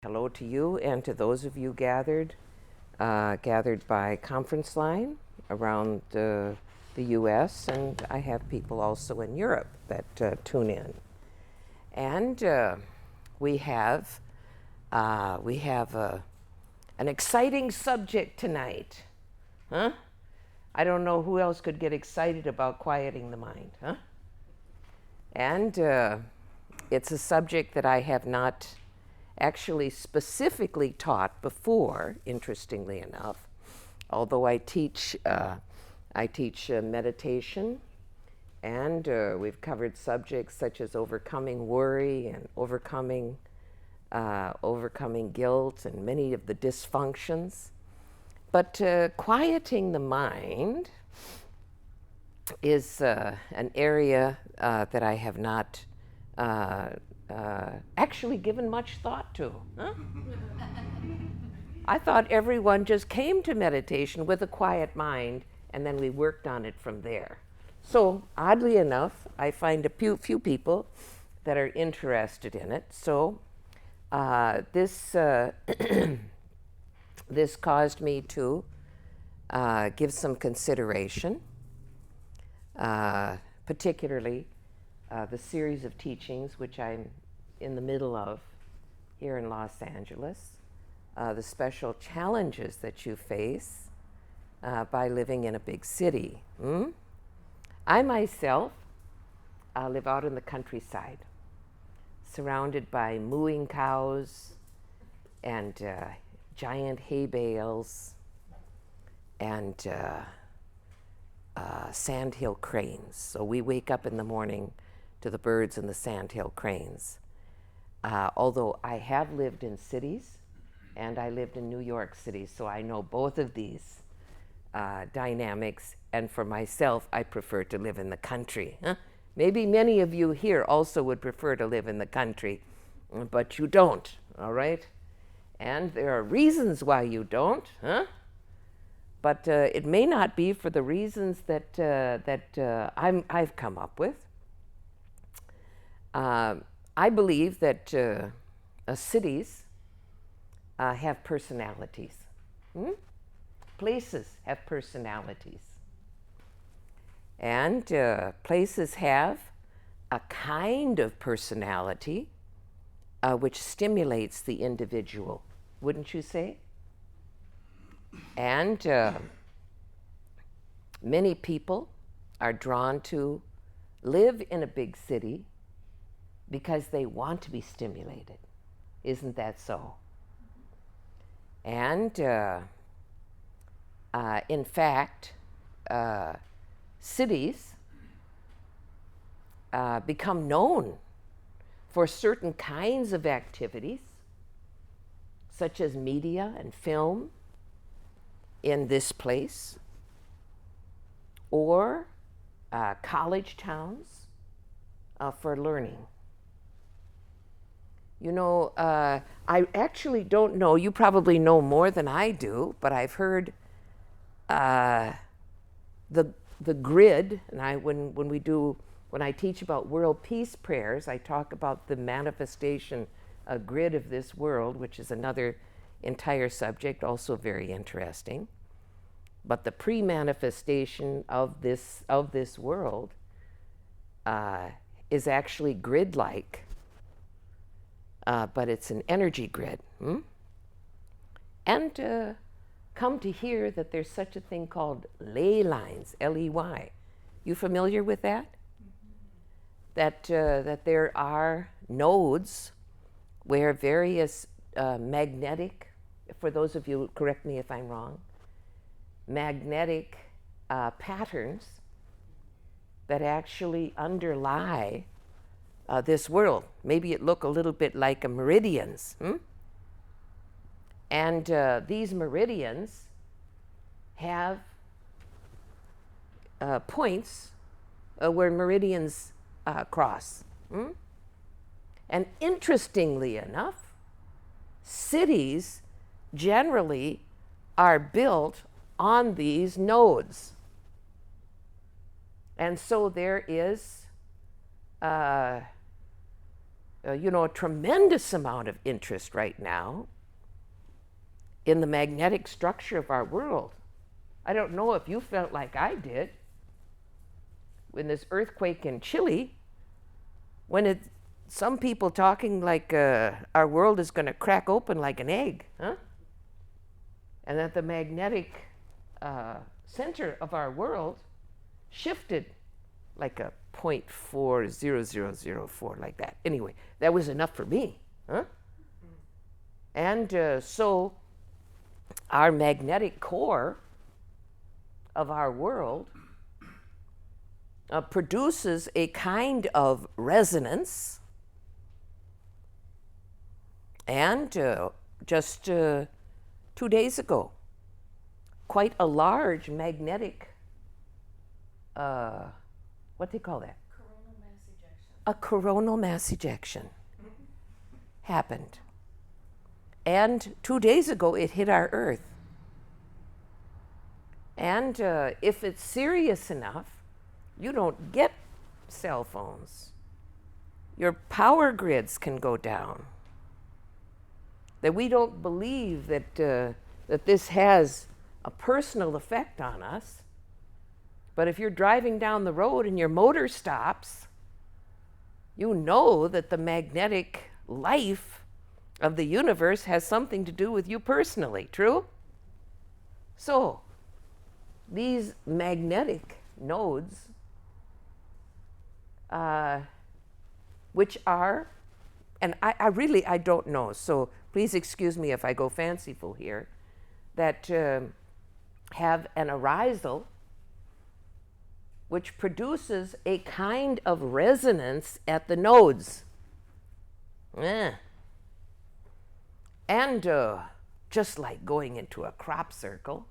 Hello to you and to those of you gathered by conference line around the U.S., and I have people also in Europe that tune in. And we have an exciting subject tonight, huh? I don't know who else could get excited about quieting the mind, huh? And it's a subject that I have not actually specifically taught before, interestingly enough, although I teach meditation, and we've covered subjects such as overcoming worry and overcoming guilt and many of the dysfunctions. But quieting the mind is an area that I have not actually given much thought to. Huh? I thought everyone just came to meditation with a quiet mind, and then we worked on it from there. So oddly enough, I find a few people that are interested in it. So this this caused me to give some consideration, particularly the series of teachings which I'm in the middle of here in Los Angeles, the special challenges that you face by living in a big city. I myself live out in the countryside, surrounded by mooing cows and giant hay bales and sandhill cranes. So we wake up in the morning to the birds and the sandhill cranes. Although I have lived in cities, and I lived in New York City, so I know both of these dynamics, and for myself, I prefer to live in the country. Huh? Maybe many of you here also would prefer to live in the country, but you don't, all right? And there are reasons why you don't, huh? But it may not be for the reasons that I've come up with. I believe that cities have personalities. Places have personalities. And places have a kind of personality which stimulates the individual, wouldn't you say? And many people are drawn to live in a big city because they want to be stimulated. Isn't that so? And in fact, cities become known for certain kinds of activities, such as media and film in this place, or college towns for learning. You know, I actually don't know, you probably know more than I do, but I've heard the grid, and when I teach about world peace prayers, I talk about the manifestation grid of this world, which is another entire subject, also very interesting. But the pre-manifestation of this world is actually grid-like, but it's an energy grid. And come to hear that there's such a thing called ley lines, L-E-Y. You familiar with that? That there are nodes where various magnetic, for those of you, correct me if I'm wrong, magnetic patterns that actually underlie this world. Maybe it look a little bit like a meridians. And these meridians have points where meridians cross. And interestingly enough, cities generally are built on these nodes. And so there is a tremendous amount of interest right now in the magnetic structure of our world. I don't know if you felt like I did when this earthquake in Chile, when some people talking like our world is going to crack open like an egg, huh? And that the magnetic center of our world shifted like a 0.40004, like that. Anyway, that was enough for me, huh? And so our magnetic core of our world produces a kind of resonance. And just 2 days ago, quite a large magnetic, what do they call that? Coronal mass ejection. A coronal mass ejection happened. And 2 days ago, it hit our Earth. And if it's serious enough, you don't get cell phones. Your power grids can go down. That we don't believe that this has a personal effect on us. But if you're driving down the road and your motor stops, you know that the magnetic life of the universe has something to do with you personally, true? So, these magnetic nodes, which are, and I don't know, so please excuse me if I go fanciful here, that have an arisal which produces a kind of resonance at the nodes. And just like going into a crop circle,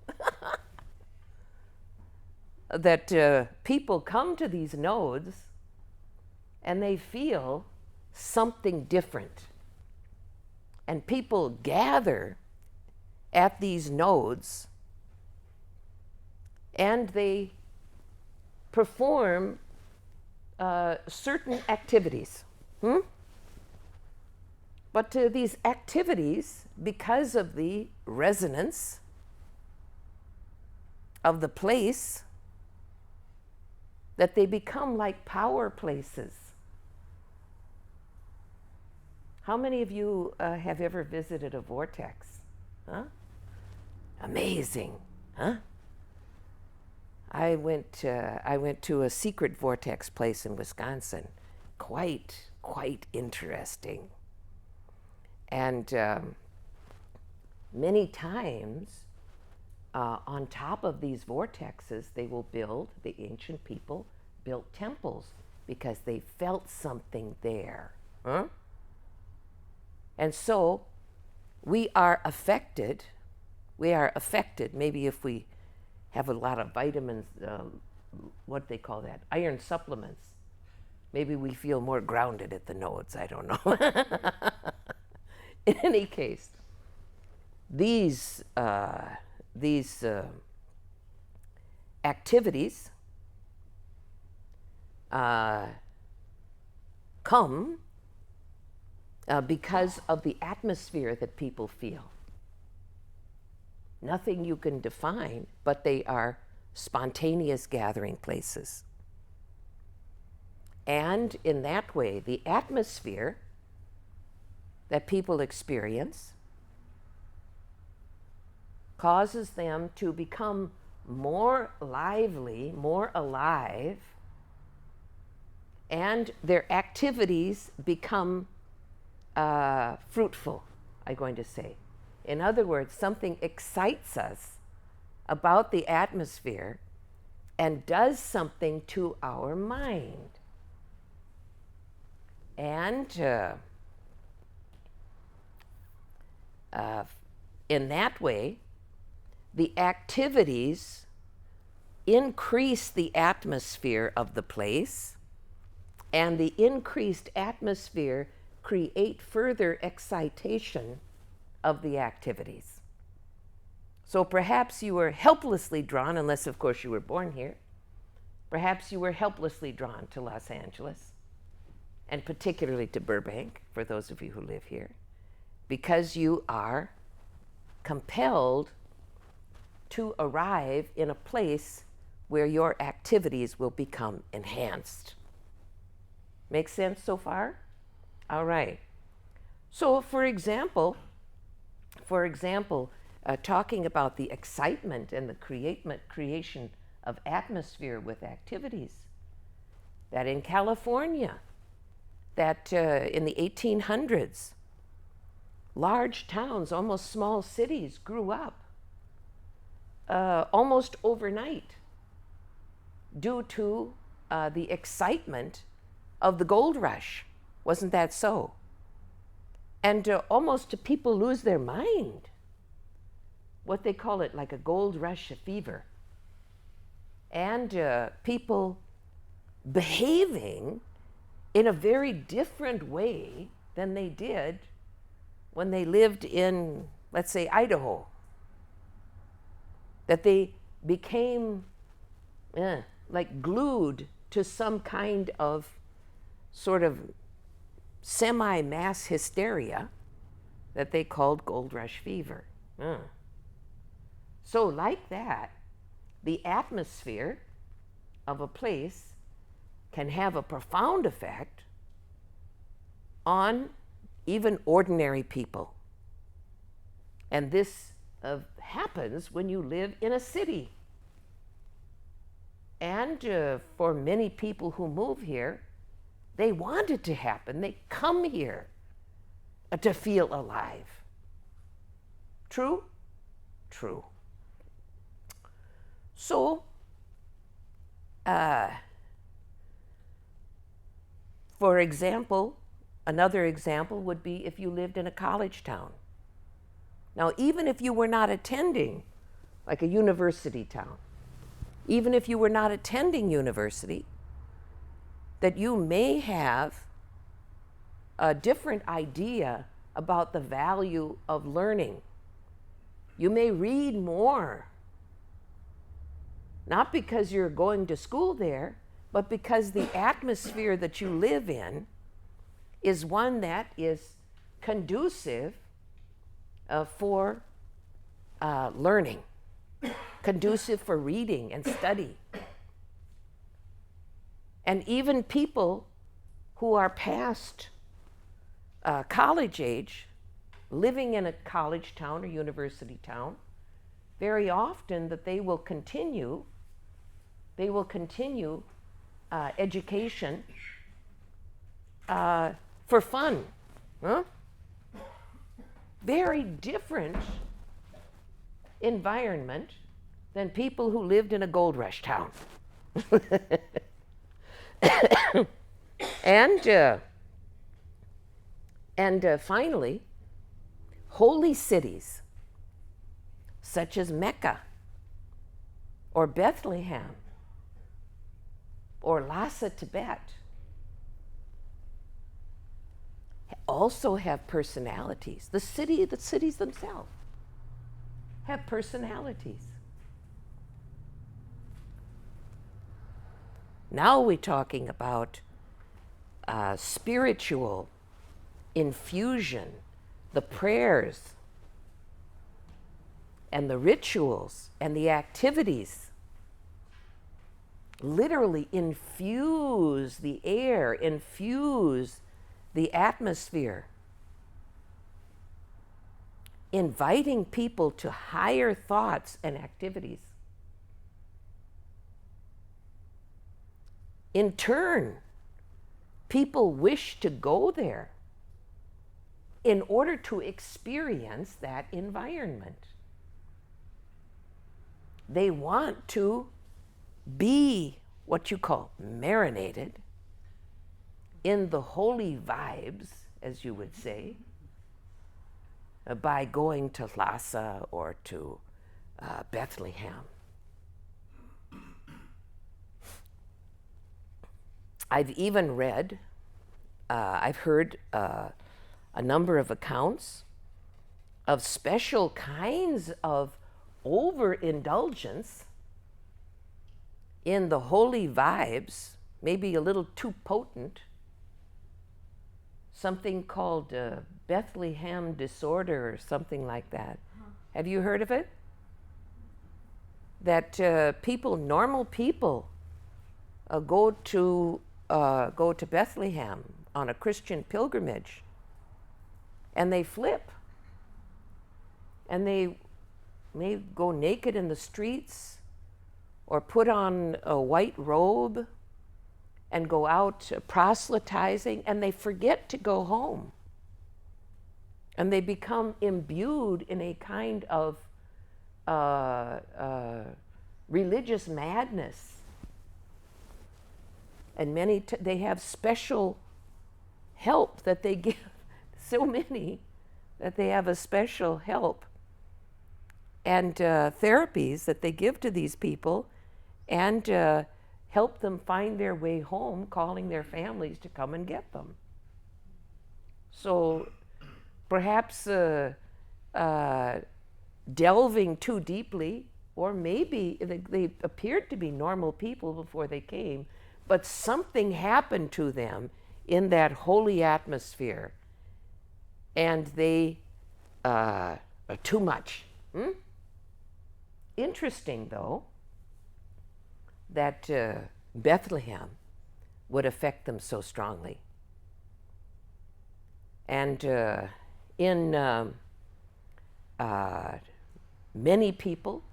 that people come to these nodes and they feel something different. And people gather at these nodes and they perform certain activities. But these activities, because of the resonance of the place, that they become like power places. How many of you have ever visited a vortex? Huh? Amazing, huh? I went to a secret vortex place in Wisconsin. Quite interesting. And many times, on top of these vortexes, the ancient people built temples because they felt something there. Huh? And so we are affected, maybe if we have a lot of vitamins, what they call that, iron supplements, maybe we feel more grounded at the nodes, I don't know. In any case, these activities come because of the atmosphere that people feel. Nothing you can define, but they are spontaneous gathering places. And in that way, the atmosphere that people experience causes them to become more lively, more alive, and their activities become fruitful, I'm going to say. In other words, something excites us about the atmosphere and does something to our mind. And in that way, the activities increase the atmosphere of the place, and the increased atmosphere create further excitation of the activities. So perhaps you were helplessly drawn, unless of course you were born here, perhaps you were helplessly drawn to Los Angeles. and particularly to Burbank, for those of you who live here, because you are compelled to arrive in a place where your activities will become enhanced. Make sense so far? All right. So, for example, talking about the excitement and the creation of atmosphere with activities, that in California, that in the 1800s, large towns, almost small cities, grew up almost overnight due to the excitement of the gold rush. Wasn't that so? And almost people lose their mind. What they call it, like a gold rush fever. And people behaving in a very different way than they did when they lived in, let's say, Idaho. That they became like glued to some kind of sort of semi-mass hysteria that they called gold rush fever. So like that, the atmosphere of a place can have a profound effect on even ordinary people. And this happens when you live in a city. And for many people who move here, they want it to happen. They come here to feel alive. True? True. So, for example, another example would be if you lived in a college town. Now, even if you were not attending, like a university town, even if you were not attending university, that you may have a different idea about the value of learning. You may read more, not because you're going to school there, but because the atmosphere that you live in is one that is conducive for learning, conducive for reading and study. And even people who are past college age, living in a college town or university town, very often that they will continue education for fun. Very different environment than people who lived in a gold rush town. And finally, holy cities such as Mecca or Bethlehem or Lhasa, Tibet, also have personalities. The cities themselves have personalities. Now we're talking about spiritual infusion, the prayers and the rituals and the activities literally infuse the air, infuse the atmosphere, inviting people to higher thoughts and activities. In turn, people wish to go there in order to experience that environment. They want to be what you call marinated in the holy vibes, as you would say, by going to Lhasa or to Bethlehem. I've even read, I've heard a number of accounts of special kinds of overindulgence in the holy vibes, maybe a little too potent, something called Bethlehem disorder or something like that. Have you heard of it? That normal people, go to Bethlehem on a Christian pilgrimage, and they flip, and they may go naked in the streets, or put on a white robe, and go out proselytizing, and they forget to go home, and they become imbued in a kind of religious madness. And they have special help that they give, so many that they have a special help and therapies that they give to these people, and help them find their way home, calling their families to come and get them. So perhaps delving too deeply, or maybe they appeared to be normal people before they came, but something happened to them in that holy atmosphere, and they are too much. Interesting, though, that Bethlehem would affect them so strongly. And in many people,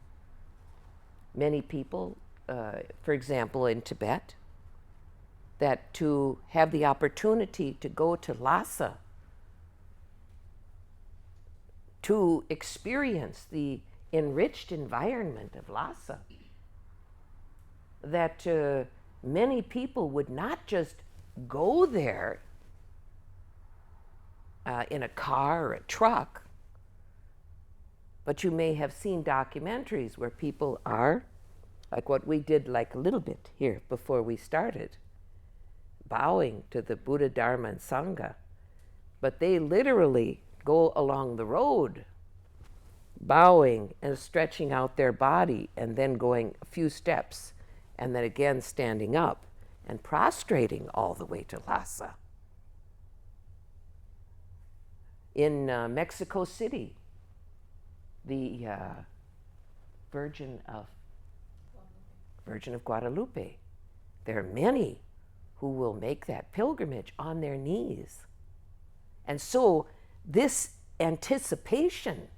for example, in Tibet, that to have the opportunity to go to Lhasa, to experience the enriched environment of Lhasa, that many people would not just go there in a car or a truck, but you may have seen documentaries where people are, like what we did like a little bit here before we started, bowing to the Buddha, Dharma, and Sangha. But they literally go along the road, bowing and stretching out their body, and then going a few steps, and then again standing up and prostrating all the way to Lhasa. In Mexico City, the Virgin of Guadalupe, there are many who will make that pilgrimage on their knees. And so this anticipation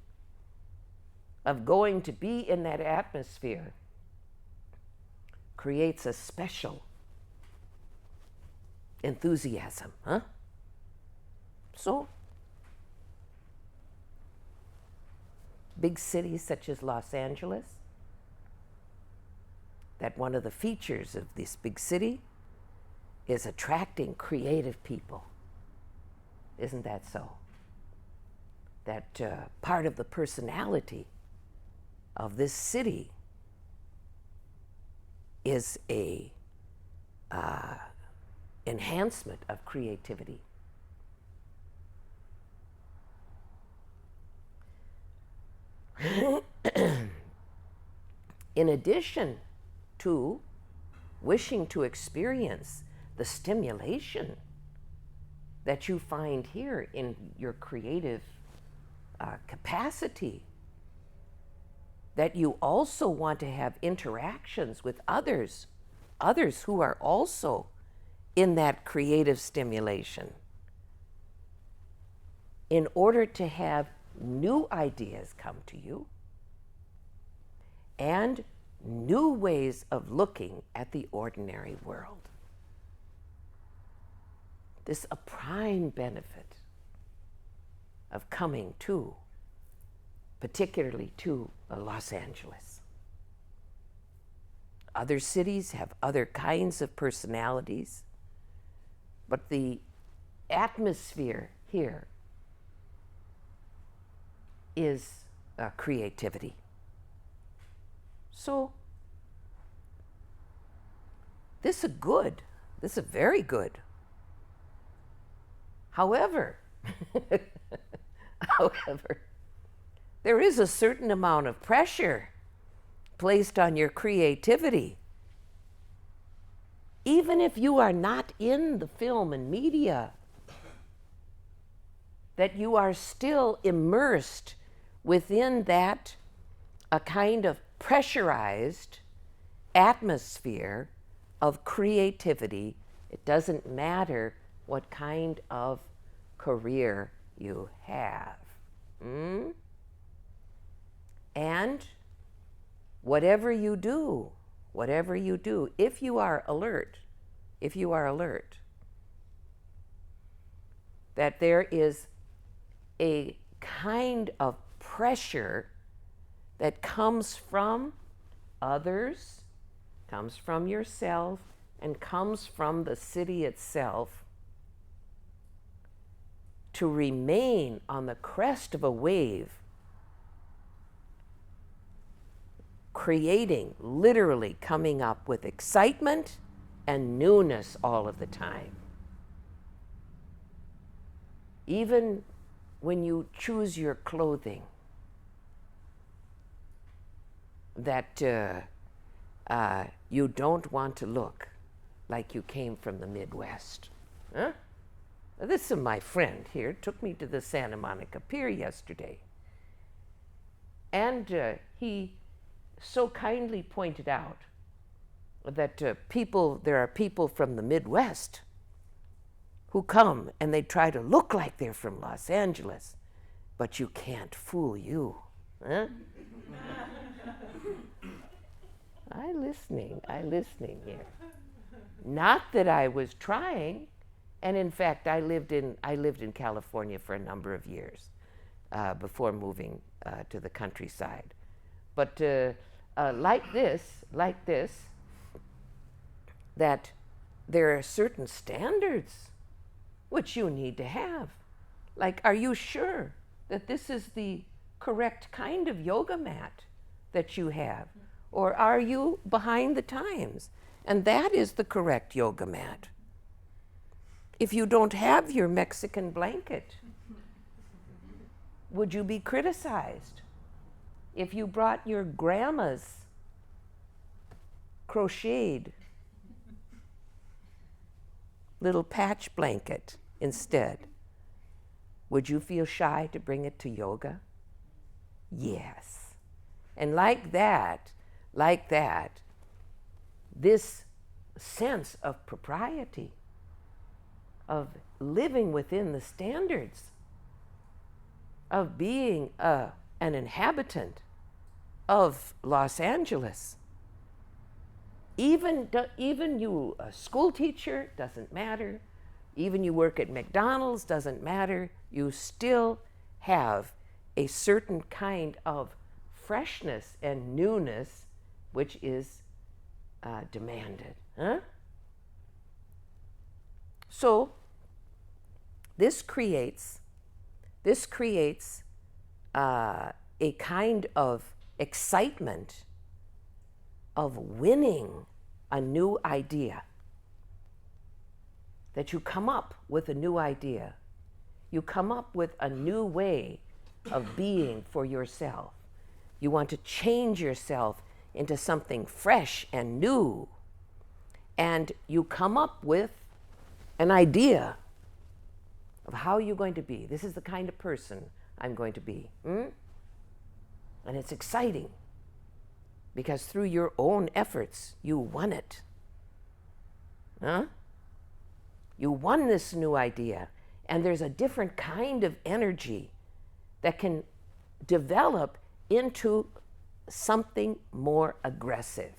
of going to be in that atmosphere creates a special enthusiasm, huh? So, big cities such as Los Angeles, that one of the features of this big city is attracting creative people. Isn't that so? That part of the personality of this city is a enhancement of creativity. In addition to wishing to experience the stimulation that you find here in your creative capacity, that you also want to have interactions with others who are also in that creative stimulation, in order to have new ideas come to you and new ways of looking at the ordinary world. This is a prime benefit of coming to, particularly to Los Angeles. Other cities have other kinds of personalities, but the atmosphere here is creativity. So, this is good. This is very good. However, there is a certain amount of pressure placed on your creativity. Even if you are not in the film and media, that you are still immersed within that, a kind of pressurized atmosphere of creativity. It doesn't matter what kind of career you have. And whatever you do, if you are alert, that there is a kind of pressure that comes from others, comes from yourself, and comes from the city itself, to remain on the crest of a wave, creating, literally coming up with excitement and newness all of the time. Even when you choose your clothing, that you don't want to look like you came from the Midwest. Huh? This is my friend here, took me to the Santa Monica Pier yesterday. And he so kindly pointed out that there are people from the Midwest who come and they try to look like they're from Los Angeles, but you can't fool you. Huh? I listening here. Not that I was trying, and in fact, I lived in California for a number of years before moving to the countryside. But like this, that there are certain standards which you need to have. Like, are you sure that this is the correct kind of yoga mat that you have? Or are you behind the times? And that is the correct yoga mat. If you don't have your Mexican blanket, would you be criticized? If you brought your grandma's crocheted little patch blanket instead, would you feel shy to bring it to yoga? Yes. And like that, this sense of propriety, of living within the standards, of being an inhabitant of Los Angeles. Even you, a school teacher, doesn't matter. Even you work at McDonald's, doesn't matter. You still have a certain kind of freshness and newness which is demanded. Huh? So this creates a kind of excitement of winning a new idea. That you come up with a new idea. You come up with a new way of being for yourself. You want to change yourself into something fresh and new. And you come up with an idea of how you're going to be. This is the kind of person I'm going to be. And it's exciting because through your own efforts, you won it. Huh? You won this new idea. And there's a different kind of energy that can develop into something more aggressive.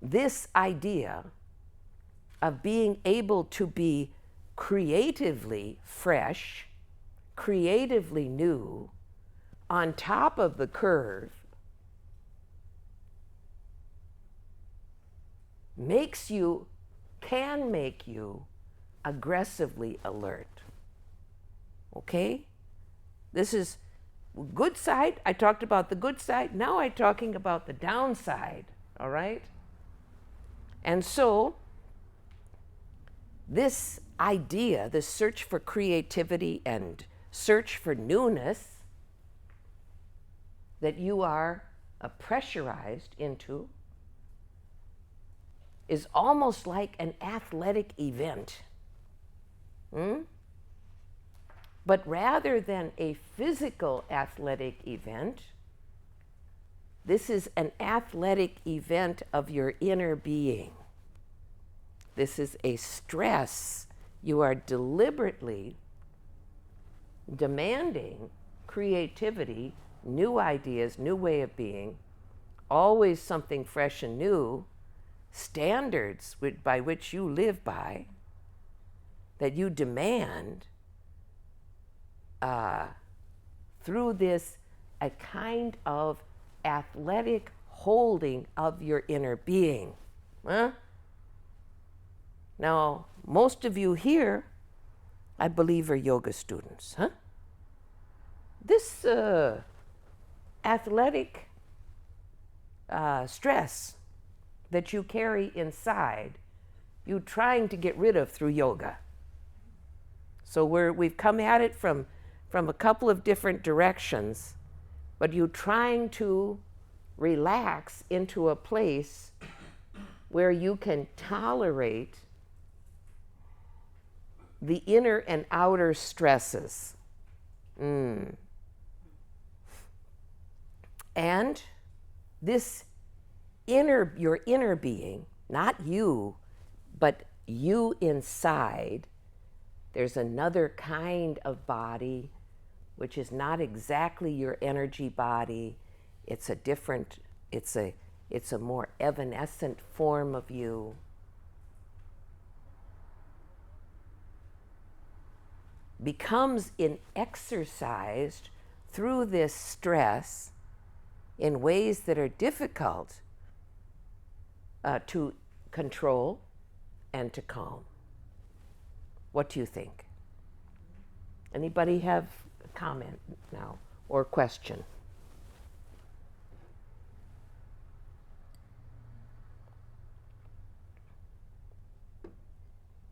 This idea of being able to be creatively fresh, creatively new, on top of the curve, can make you aggressively alert. Okay? This is good side. I talked about the good side. Now I'm talking about the downside. All right? And so, this idea, this search for creativity and search for newness that you are pressurized into is almost like an athletic event. But rather than a physical athletic event, this is an athletic event of your inner being. This is a stress. You are deliberately demanding creativity, new ideas, new way of being, always something fresh and new, standards by which you live by, that you demand through this a kind of athletic holding of your inner being. Huh? Now, most of you here, I believe, are yoga students. Huh? This athletic stress that you carry inside, you trying to get rid of through yoga. So we've come at it from a couple of different directions, but you trying to relax into a place where you can tolerate the inner and outer stresses. And this your inner being, not you, but you inside, there's another kind of body which is not exactly your energy body. It's a different, it's a more evanescent form of you. Becomes exercised through this stress in ways that are difficult to control and to calm. What do you think? Anybody have a comment now or question?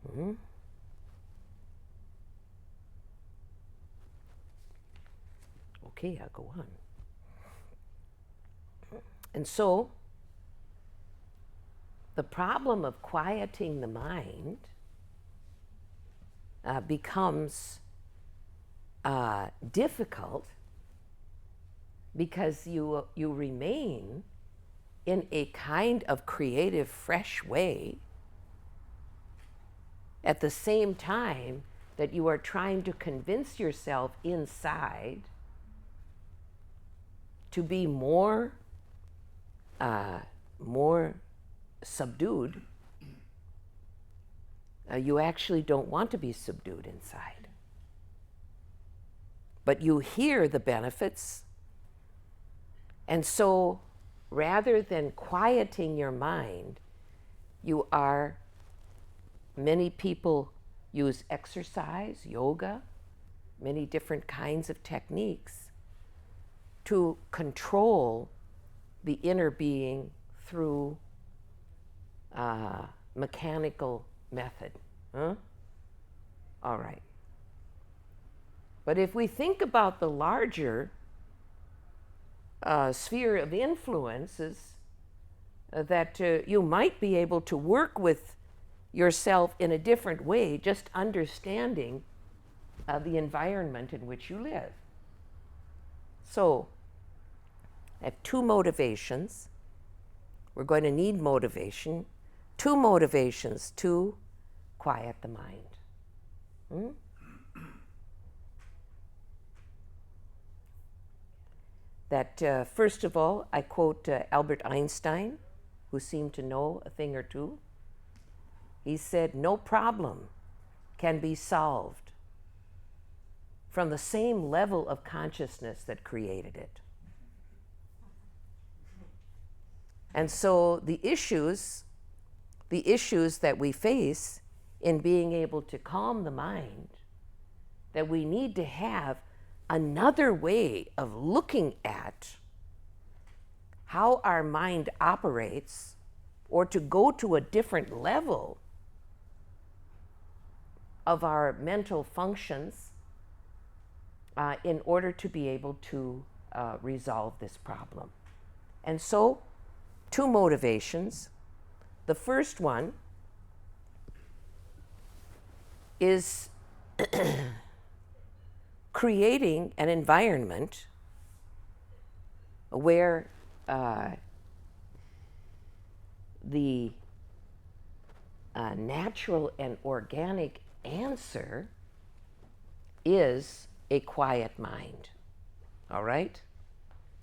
Mm-hmm. Okay, I'll go on. And so, the problem of quieting the mind becomes difficult because you remain in a kind of creative, fresh way at the same time that you are trying to convince yourself inside to be more subdued. You actually don't want to be subdued inside. But you hear the benefits. And so rather than quieting your mind, many people use exercise, yoga, many different kinds of techniques to control the inner being through mechanical method. Huh? All right. But if we think about the larger sphere of influences, that you might be able to work with yourself in a different way, just understanding the environment in which you live. So, I have two motivations. We're going to need motivation. Two motivations to quiet the mind. That first of all, I quote Albert Einstein, who seemed to know a thing or two. He said, "No problem can be solved from the same level of consciousness that created it." And so the issues that we face in being able to calm the mind, that we need to have another way of looking at how our mind operates, or to go to a different level of our mental functions in order to be able to resolve this problem. And so, two motivations. The first one is creating an environment where the natural and organic answer is a quiet mind, all right?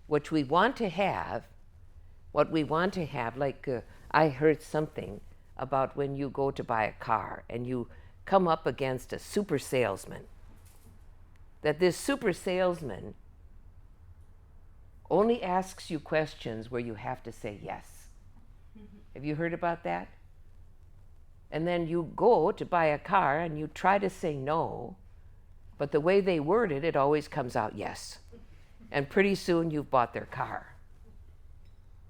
What we want to have, like I heard something about when you go to buy a car and you come up against a super salesman, that this super salesman only asks you questions where you have to say yes. Have you heard about that? And then you go to buy a car and you try to say no, but the way they word it, it always comes out yes. And pretty soon you've bought their car.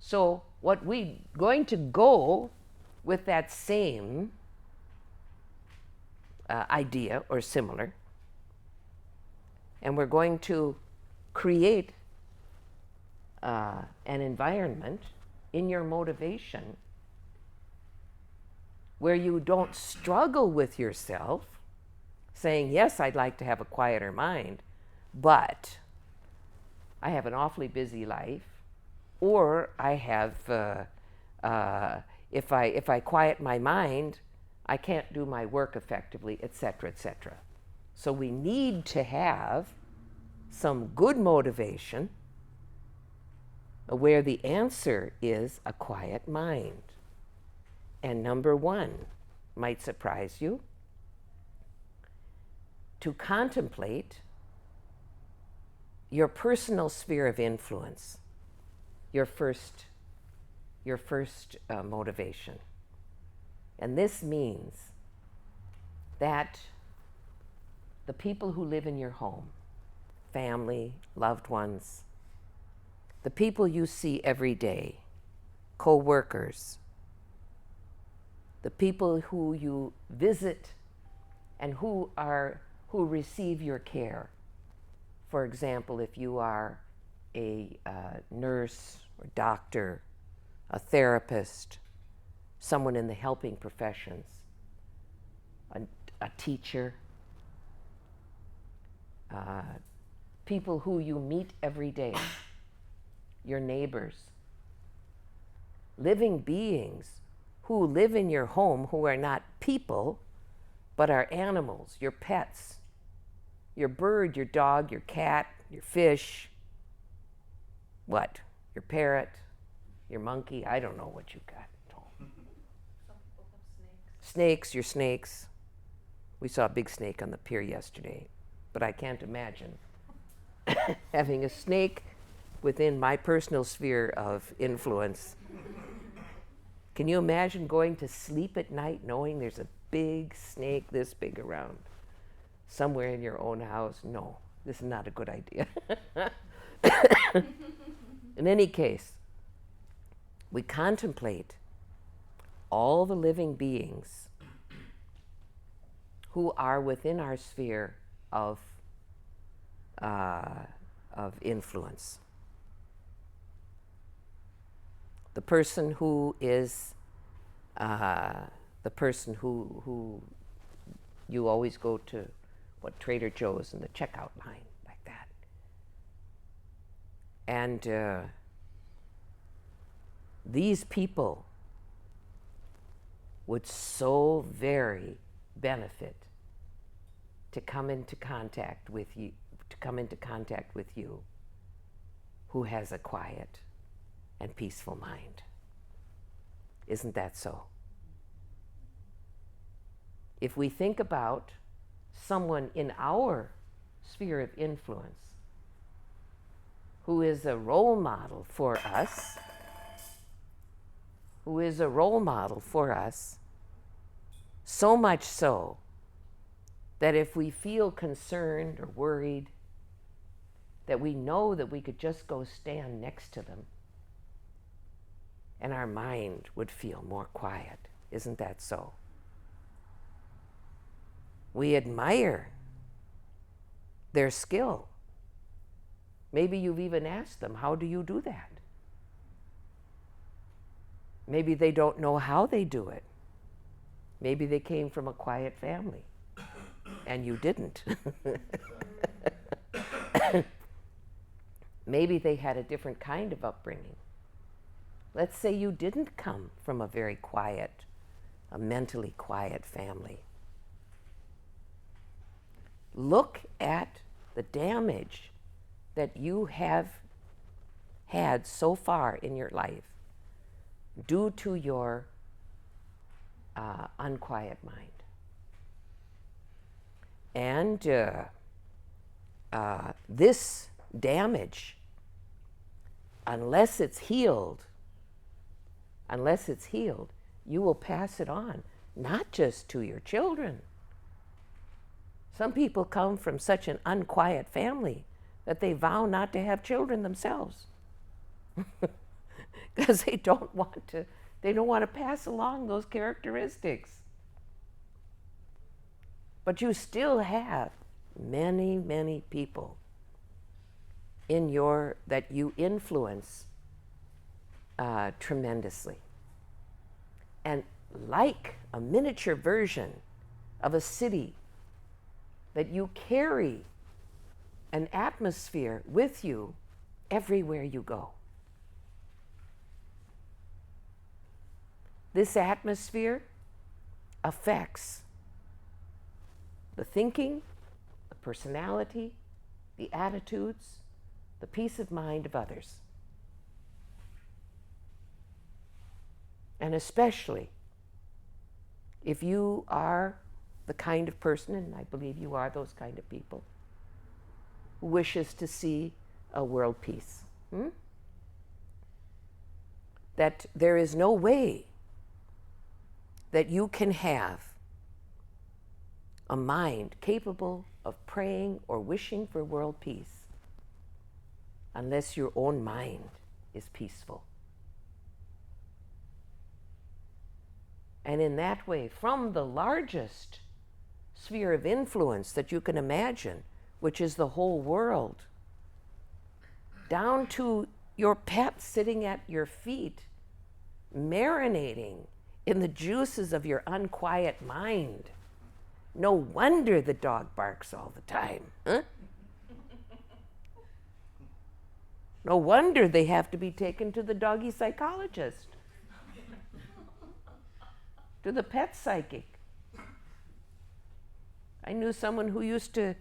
So what we're going to go with that same idea or similar, and we're going to create an environment in your motivation where you don't struggle with yourself saying, yes, I'd like to have a quieter mind, but I have an awfully busy life, or I have, if I quiet my mind, I can't do my work effectively, etc., etc. So we need to have some good motivation where the answer is a quiet mind. And number one might surprise you, to contemplate your personal sphere of influence, your first motivation. And this means that the people who live in your home, family, loved ones, the people you see every day, co-workers, the people who you visit and who receive your care. For example, if you are a nurse or doctor, a therapist, someone in the helping professions, a teacher, people who you meet every day, your neighbors, living beings who live in your home who are not people, but are animals, your pets, your bird, your dog, your cat, your fish, what? Your parrot, your monkey, I don't know what you got. Some people have snakes. Snakes, your snakes. We saw a big snake on the pier yesterday, but I can't imagine having a snake within my personal sphere of influence. Can you imagine going to sleep at night knowing there's a big snake this big around somewhere in your own house? No, this is not a good idea. In any case, we contemplate all the living beings who are within our sphere of influence. The person who is the person who you always go to, what, Trader Joe's in the checkout line, like that. And these people would so very benefit to come into contact with you, who has a quiet and peaceful mind. Isn't that so? If we think about someone in our sphere of influence who is a role model for us, so much so that if we feel concerned or worried, that we know that we could just go stand next to them and our mind would feel more quiet. Isn't that so? We admire their skill. Maybe you've even asked them, how do you do that? Maybe they don't know how they do it. Maybe they came from a quiet family and you didn't. Maybe they had a different kind of upbringing. Let's say you didn't come from a very quiet, a mentally quiet family. Look at the damage that you have had so far in your life due to your unquiet mind. And this damage, unless it's healed, you will pass it on, not just to your children. Some people come from such an unquiet family that they vow not to have children themselves because they don't want to pass along those characteristics. But you still have many, many people that you influence tremendously. And like a miniature version of a city, that you carry an atmosphere with you everywhere you go. This atmosphere affects the thinking, the personality, the attitudes, the peace of mind of others. And especially if you are the kind of person, and I believe you are those kind of people, who wishes to see a world peace. That there is no way that you can have a mind capable of praying or wishing for world peace unless your own mind is peaceful. And in that way, from the largest sphere of influence that you can imagine, which is the whole world, down to your pet sitting at your feet, marinating in the juices of your unquiet mind. No wonder the dog barks all the time. Huh? No wonder they have to be taken to the doggy psychologist, to the pet psychic. I knew someone who used to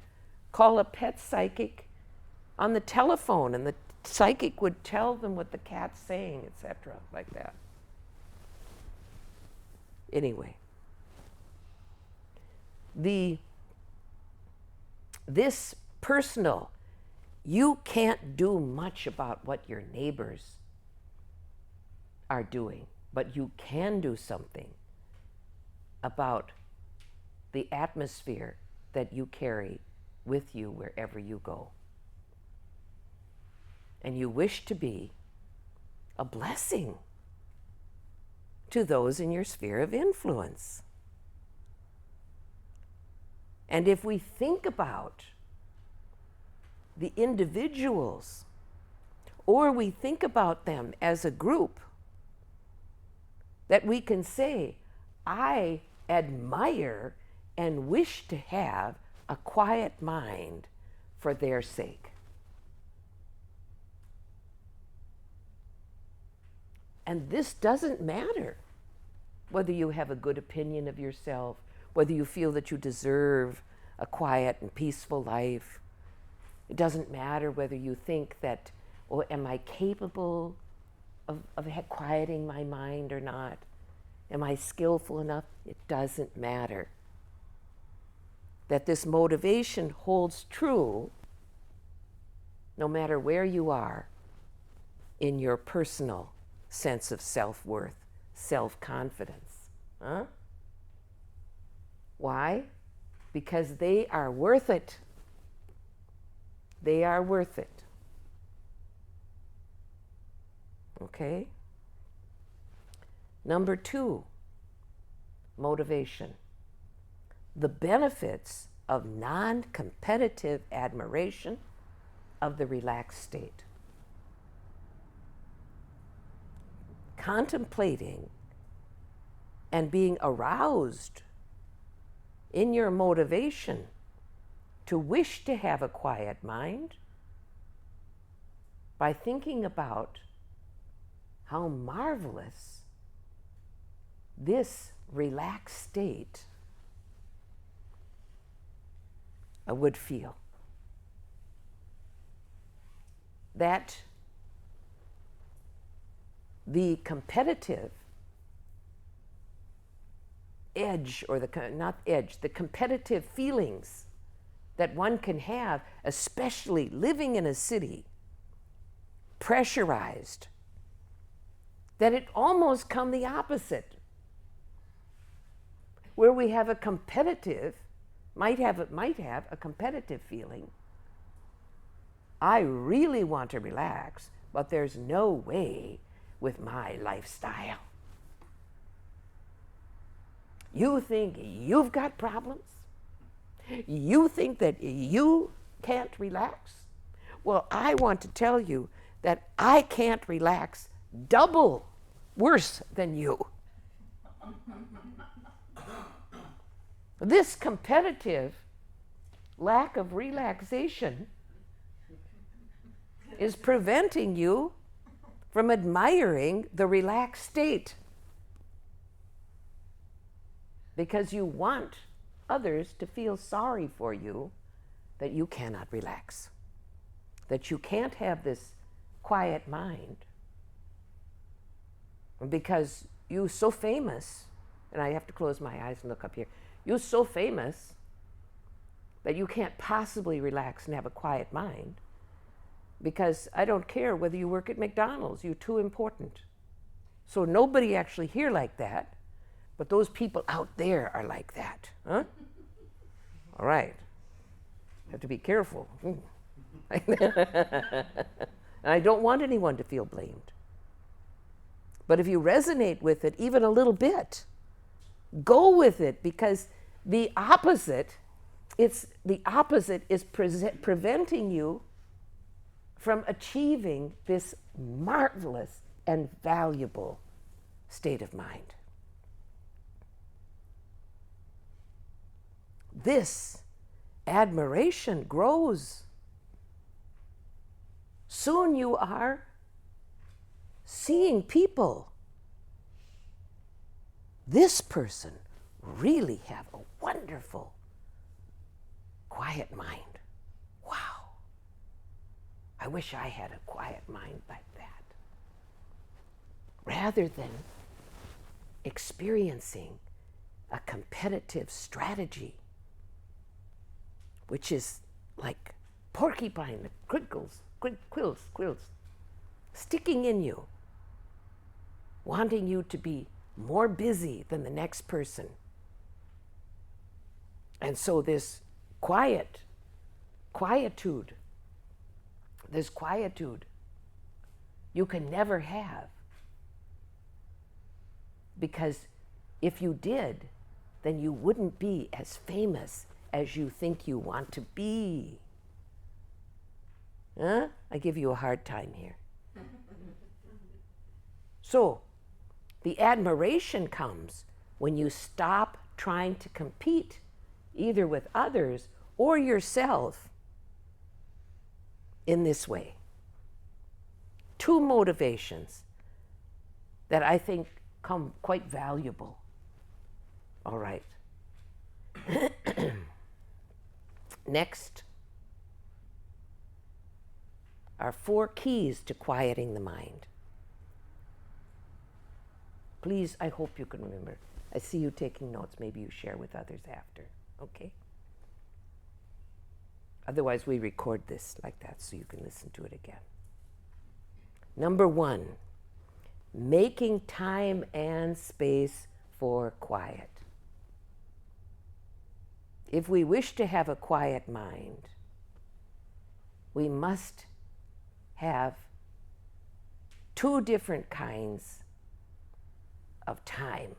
call a pet psychic on the telephone, and the psychic would tell them what the cat's saying, etc., like that. Anyway, this personal, you can't do much about what your neighbors are doing, but you can do something about the atmosphere that you carry with you wherever you go. And you wish to be a blessing to those in your sphere of influence. And if we think about the individuals, or we think about them as a group, that we can say, I admire and wish to have a quiet mind for their sake. And this doesn't matter whether you have a good opinion of yourself, whether you feel that you deserve a quiet and peaceful life. It doesn't matter whether you think that, oh, am I capable of quieting my mind or not? Am I skillful enough? It doesn't matter. That this motivation holds true no matter where you are in your personal sense of self-worth, self-confidence. Huh? Why? Because they are worth it. They are worth it. Okay? Number 2, motivation. The benefits of non-competitive admiration of the relaxed state. Contemplating and being aroused in your motivation to wish to have a quiet mind by thinking about how marvelous this relaxed state would feel. That the competitive edge, or the competitive feelings that one can have, especially living in a city, pressurized, that it almost come the opposite, where we have a competitive, might have a competitive feeling. I really want to relax, but there's no way with my lifestyle. You think you've got problems? You think that you can't relax? Well, I want to tell you that I can't relax double worse than you. This competitive lack of relaxation is preventing you from admiring the relaxed state, because you want others to feel sorry for you that you cannot relax, that you can't have this quiet mind because you're so famous. And I have to close my eyes and look up here. You're so famous that you can't possibly relax and have a quiet mind, because I don't care whether you work at McDonald's, you're too important. So nobody actually here like that, but those people out there are like that. Huh? All right. Have to be careful. And I don't want anyone to feel blamed. But if you resonate with it even a little bit, go with it, because the opposite is preventing you from achieving this marvelous and valuable state of mind. This admiration grows. Soon you are seeing people. This person really have a wonderful, quiet mind. Wow. I wish I had a quiet mind like that. Rather than experiencing a competitive strategy, which is like porcupine that quills, sticking in you, wanting you to be more busy than the next person. And so this quietude you can never have, because if you did, then you wouldn't be as famous as you think you want to be. Huh? I give you a hard time here. So, the admiration comes when you stop trying to compete either with others or yourself in this way. Two motivations that I think come quite valuable. All right. Next are 4 keys to quieting the mind. Please, I hope you can remember. I see you taking notes. Maybe you share with others after, okay? Otherwise, we record this like that so you can listen to it again. Number 1, making time and space for quiet. If we wish to have a quiet mind, we must have 2 different kinds of time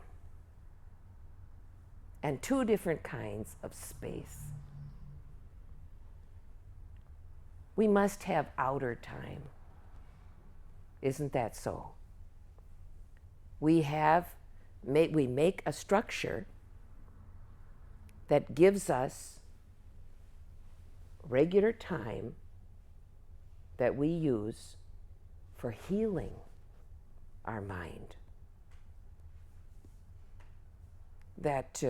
and 2 different kinds of space. We must have outer time. Isn't that so? We make a structure that gives us regular time that we use for healing our mind. That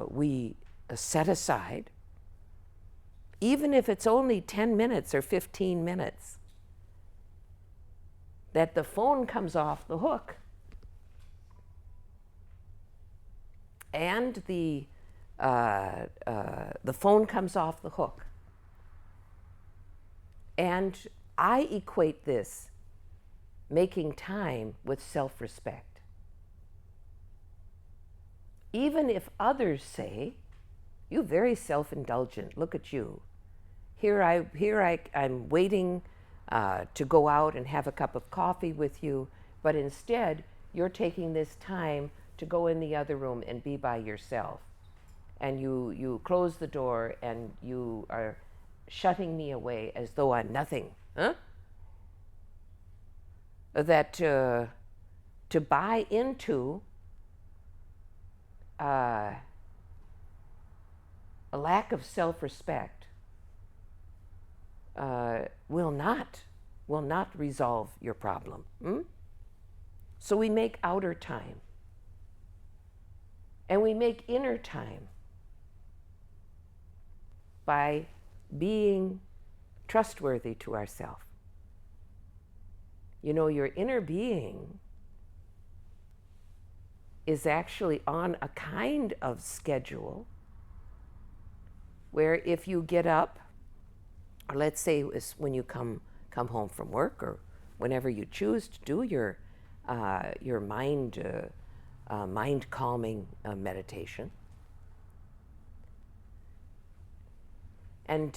we set aside, even if it's only 10 minutes or 15 minutes, that the phone comes off the hook and the phone comes off the hook. And I equate this making time with self-respect. Even if others say, "You're very self-indulgent, look at you. I'm waiting to go out and have a cup of coffee with you, but instead you're taking this time to go in the other room and be by yourself. And you close the door and you are shutting me away as though I'm nothing." Huh? That to buy into a lack of self-respect will not resolve your problem. So we make outer time and we make inner time by being trustworthy to ourselves. You know, your inner being is actually on a kind of schedule where if you get up, or let's say it's when you come home from work, or whenever you choose to do your mind calming meditation, and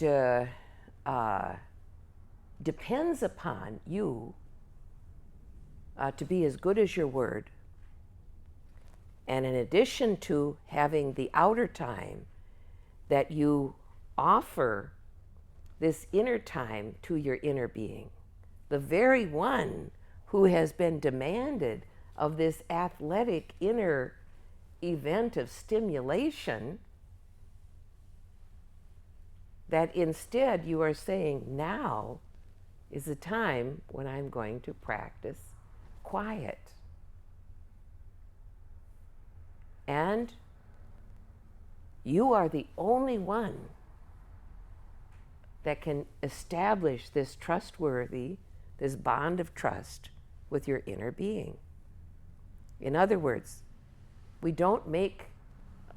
depends upon you to be as good as your word. And in addition to having the outer time, that you offer this inner time to your inner being, the very one who has been demanded of this athletic inner event of stimulation, that instead you are saying, now is the time when I'm going to practice quiet. And you are the only one that can establish this trustworthy, this bond of trust with your inner being. In other words, we don't make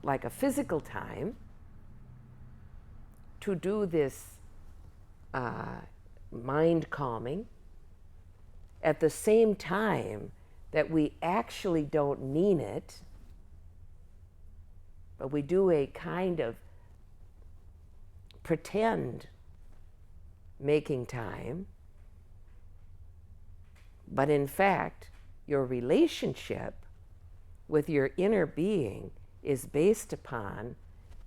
like a physical time to do this mind calming at the same time that we actually don't mean it, but we do a kind of pretend making time, but in fact, your relationship with your inner being is based upon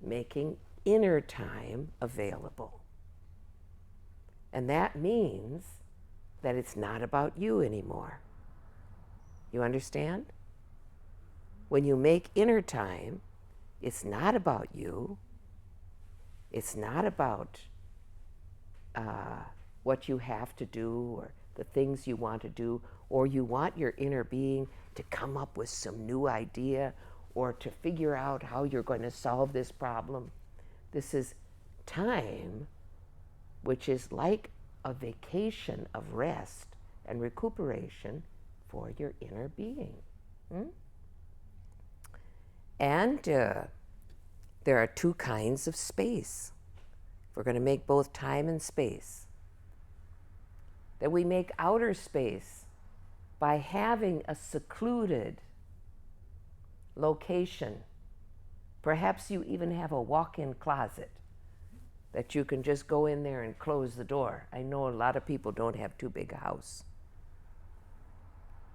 making inner time available. And that means that it's not about you anymore. You understand? When you make inner time, it's not about you. It's not about what you have to do or the things you want to do, or you want your inner being to come up with some new idea or to figure out how you're going to solve this problem. This is time which is like a vacation of rest and recuperation for your inner being. And there are two kinds of space. We're going to make both time and space. That we make outer space by having a secluded location. Perhaps you even have a walk-in closet that you can just go in there and close the door. I know a lot of people don't have too big a house.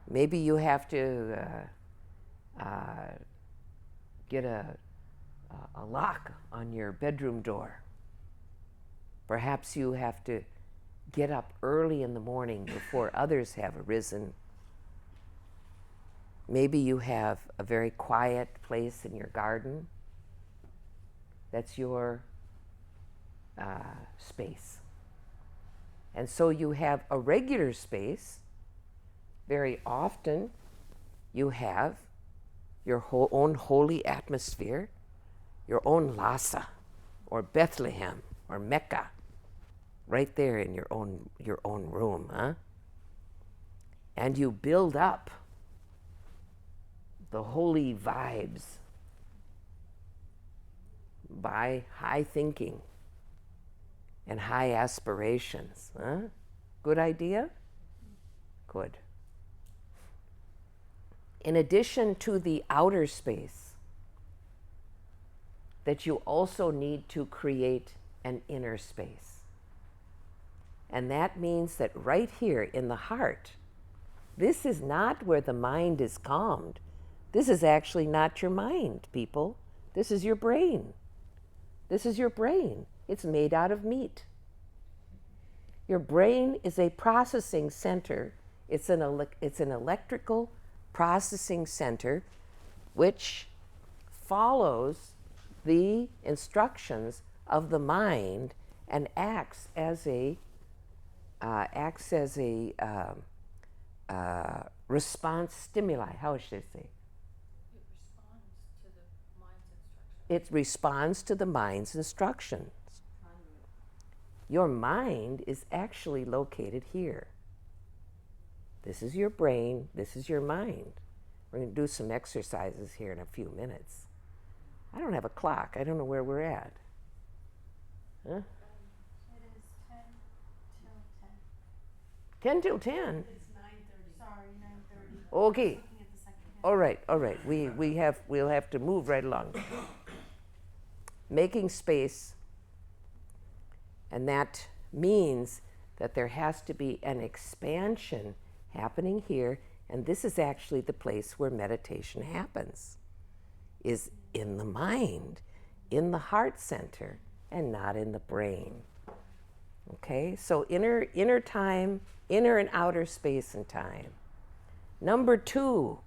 Maybe you have to get a lock on your bedroom door. Perhaps you have to get up early in the morning before others have arisen. Maybe you have a very quiet place in your garden. That's your space. And so you have a regular space. Very often you have your own holy atmosphere, your own Lhasa or Bethlehem or Mecca, right there in your own room, huh? And you build up the holy vibes by high thinking and high aspirations, huh? Good idea? Good. In addition to the outer space, that you also need to create an inner space. And that means that right here in the heart, this is not where the mind is calmed. This is actually not your mind, people. This is your brain. This is your brain. It's made out of meat. Your brain is a processing center. It's an electrical processing center which follows the instructions of the mind and acts as a response stimuli. How should I say? It responds to the mind's instructions. Your mind is actually located here. This is your brain, this is your mind. We're going to do some exercises here in a few minutes. I don't have a clock. I don't know where we're at. Huh? It is 10 till 10. 10 till 10? It's 9:30. Sorry, 9:30. Okay. Looking at the second half. All right. We'll have to move right along. Making space, and that means that there has to be an expansion happening here, and this is actually the place where meditation happens, is in the mind, in the heart center, and not in the brain. Okay, so inner time, inner and outer space and time. Number 2,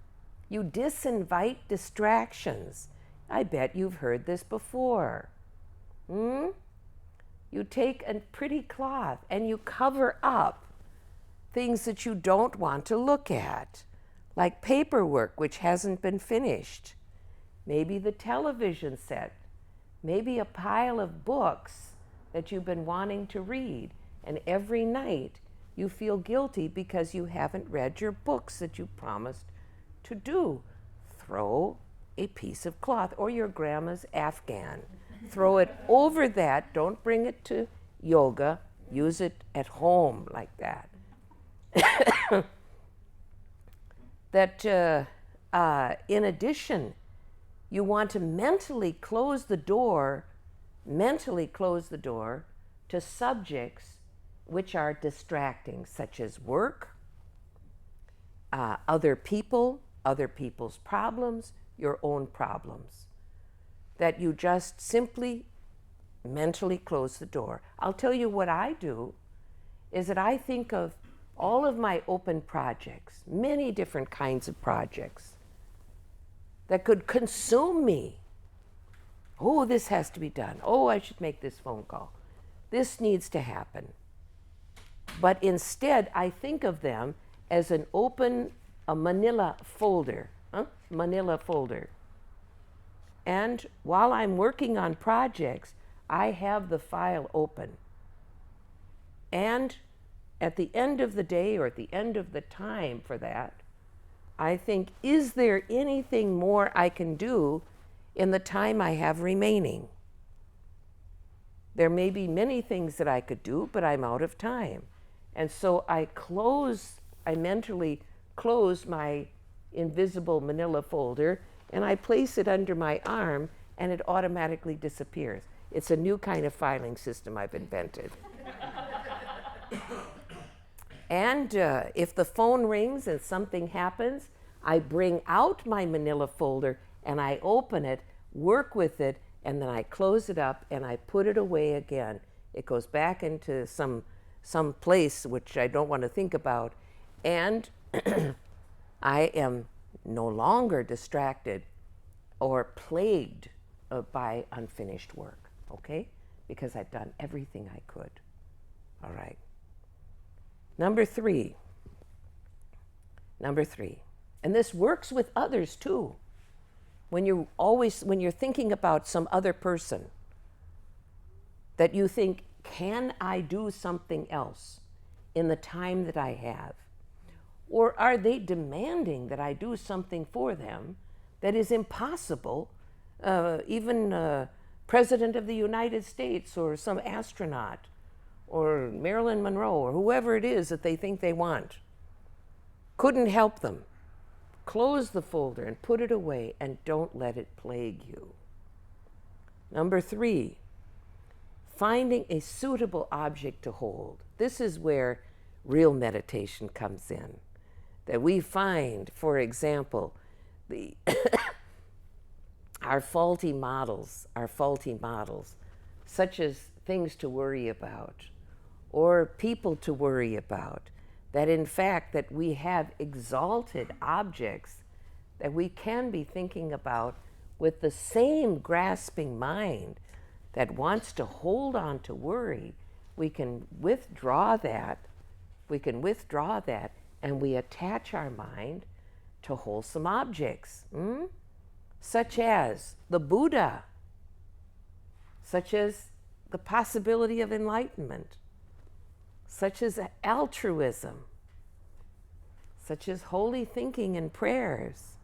you disinvite distractions. I bet you've heard this before. You take a pretty cloth and you cover up things that you don't want to look at, like paperwork which hasn't been finished, maybe the television set, maybe a pile of books that you've been wanting to read, and every night you feel guilty because you haven't read your books that you promised to do. Throw a piece of cloth or your grandma's Afghan. Throw it over that. Don't bring it to yoga. Use it at home like that. In addition, you want to mentally close the door to subjects which are distracting, such as work, other people, other people's problems, your own problems. That you just simply mentally close the door. I'll tell you what I do is that I think of all of my open projects, many different kinds of projects that could consume me. Oh, this has to be done. Oh, I should make this phone call. This needs to happen. But instead, I think of them as a manila folder. Manila folder. And while I'm working on projects, I have the file open. And at the end of the day, or at the end of the time for that, I think, is there anything more I can do in the time I have remaining? There may be many things that I could do, but I'm out of time. And so I mentally close my invisible manila folder, and I place it under my arm, and it automatically disappears. It's a new kind of filing system I've invented. And if the phone rings and something happens, I bring out my manila folder and I open it, work with it, and then I close it up and I put it away again. It goes back into some place which I don't want to think about, and I am no longer distracted or plagued by unfinished work, okay? Because I've done everything I could. All right. Number three, and this works with others too. When you're thinking about some other person, that you think, can I do something else in the time that I have? Or are they demanding that I do something for them that is impossible? Even President of the United States or some astronaut or Marilyn Monroe or whoever it is that they think they want couldn't help them. Close the folder and put it away and don't let it plague you. Number three, finding a suitable object to hold. This is where real meditation comes in. That we find, for example, our faulty models, such as things to worry about or people to worry about, that in fact that we have exalted objects that we can be thinking about with the same grasping mind that wants to hold on to worry. We can withdraw that, and we attach our mind to wholesome objects, such as the Buddha, such as the possibility of enlightenment, such as altruism, such as holy thinking and prayers.